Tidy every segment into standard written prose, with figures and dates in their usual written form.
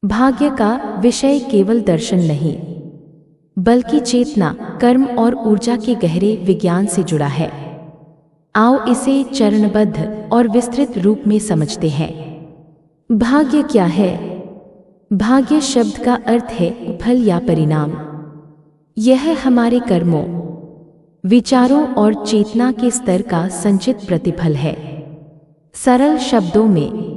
भाग्य का विषय केवल दर्शन नहीं, बल्कि चेतना, कर्म और ऊर्जा के गहरे विज्ञान से जुड़ा है। आओ इसे चरणबद्ध और विस्तृत रूप में समझते हैं। भाग्य क्या है? भाग्य शब्द का अर्थ है फल या परिणाम। यह हमारे कर्मों, विचारों और चेतना के स्तर का संचित प्रतिफल है। सरल शब्दों में,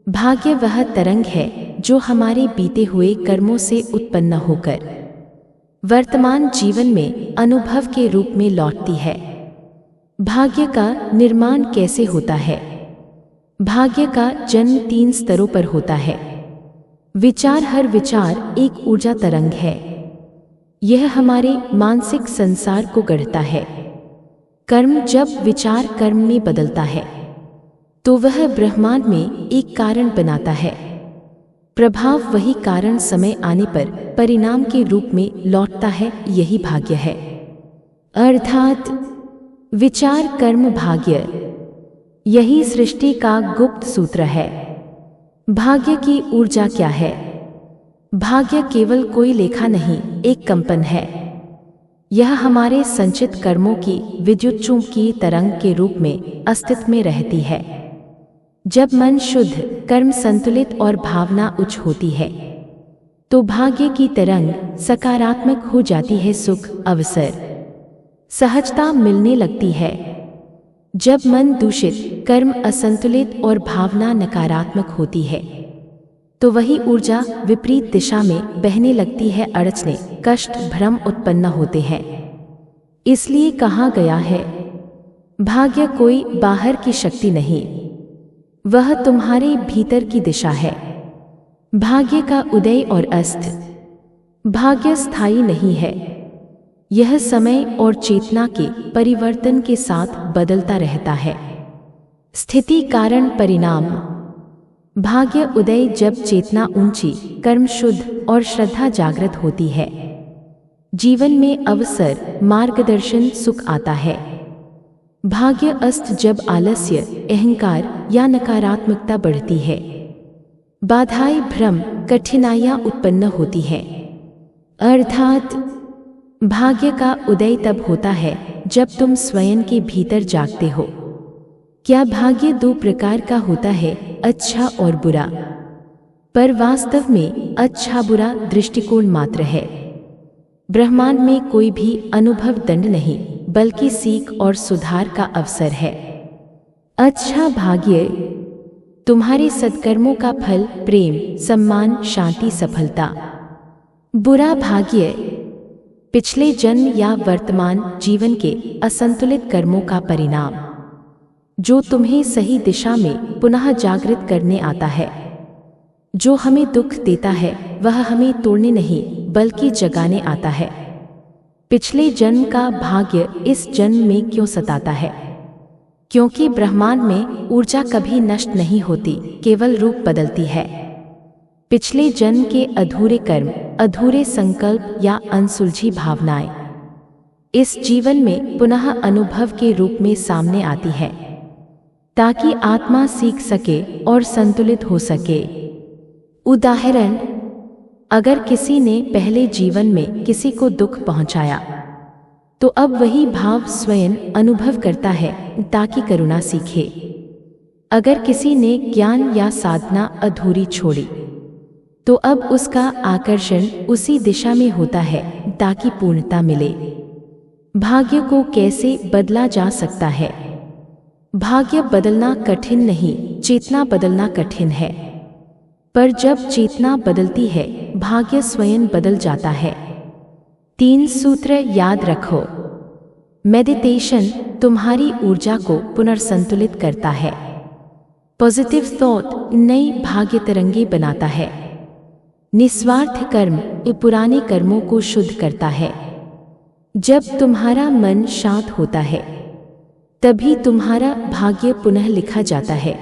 भाग्य वह तरंग है जो हमारे बीते हुए कर्मों से उत्पन्न होकर वर्तमान जीवन में अनुभव के रूप में लौटती है। भाग्य का निर्माण कैसे होता है? भाग्य का जन्म 3 स्तरों पर होता है। विचार, हर विचार एक ऊर्जा तरंग है। यह हमारे मानसिक संसार को गढ़ता है। कर्म, जब विचार कर्म में बदलता है तो वह ब्रह्मांड में एक कारण बनाता है। प्रभाव, वही कारण समय आने पर परिणाम के रूप में लौटता है। यही भाग्य है। अर्थात विचार कर्म भाग्य, यही सृष्टि का गुप्त सूत्र है। भाग्य की ऊर्जा क्या है? भाग्य केवल कोई लेखा नहीं, एक कंपन है। यह हमारे संचित कर्मों की विद्युत चुंबकीय तरंग के रूप में अस्तित्व में रहती है। जब मन शुद्ध, कर्म संतुलित और भावना उच्च होती है तो भाग्य की तरंग सकारात्मक हो जाती है। सुख, अवसर, सहजता मिलने लगती है। जब मन दूषित, कर्म असंतुलित और भावना नकारात्मक होती है तो वही ऊर्जा विपरीत दिशा में बहने लगती है। अड़चने, कष्ट, भ्रम उत्पन्न होते हैं। इसलिए कहा गया है, भाग्य कोई बाहर की शक्ति नहीं, वह तुम्हारे भीतर की दिशा है। भाग्य का उदय और अस्त। भाग्य स्थायी नहीं है, यह समय और चेतना के परिवर्तन के साथ बदलता रहता है। स्थिति, कारण, परिणाम। भाग्य उदय, जब चेतना ऊंची, कर्म शुद्ध और श्रद्धा जागृत होती है। जीवन में अवसर, मार्गदर्शन, सुख आता है। भाग्य अस्त, जब आलस्य, अहंकार या नकारात्मकता बढ़ती है। बाधाएं, भ्रम, कठिनाइयां उत्पन्न होती हैं। अर्थात भाग्य का उदय तब होता है जब तुम स्वयं के भीतर जागते हो। क्या भाग्य 2 प्रकार का होता है, अच्छा और बुरा? पर वास्तव में अच्छा बुरा दृष्टिकोण मात्र है। ब्रह्मांड में कोई भी अनुभव दंड नहीं, बल्कि सीख और सुधार का अवसर है। अच्छा भाग्य तुम्हारे सत्कर्मों का फल, प्रेम, सम्मान, शांति, सफलता। बुरा भाग्य पिछले जन्म या वर्तमान जीवन के असंतुलित कर्मों का परिणाम, जो तुम्हें सही दिशा में पुनः जागृत करने आता है। जो हमें दुख देता है वह हमें तोड़ने नहीं, बल्कि जगाने आता है। पिछले जन्म का भाग्य इस जन्म में क्यों सताता है? क्योंकि ब्रह्मांड में ऊर्जा कभी नष्ट नहीं होती, केवल रूप बदलती है। पिछले जन्म के अधूरे कर्म, अधूरे संकल्प या अनसुलझी भावनाएं इस जीवन में पुनः अनुभव के रूप में सामने आती है, ताकि आत्मा सीख सके और संतुलित हो सके। उदाहरण, अगर किसी ने पहले जीवन में किसी को दुख पहुंचाया तो अब वही भाव स्वयं अनुभव करता है ताकि करुणा सीखे। अगर किसी ने ज्ञान या साधना अधूरी छोड़ी तो अब उसका आकर्षण उसी दिशा में होता है ताकि पूर्णता मिले। भाग्य को कैसे बदला जा सकता है? भाग्य बदलना कठिन नहीं, चेतना बदलना कठिन है। पर जब चेतना बदलती है, भाग्य स्वयं बदल जाता है। 3 सूत्र याद रखो। मेडिटेशन तुम्हारी ऊर्जा को पुनर्संतुलित करता है। पॉजिटिव थॉट नई भाग्य तरंगे बनाता है। निस्वार्थ कर्म पुराने कर्मों को शुद्ध करता है। जब तुम्हारा मन शांत होता है तभी तुम्हारा भाग्य पुनः लिखा जाता है।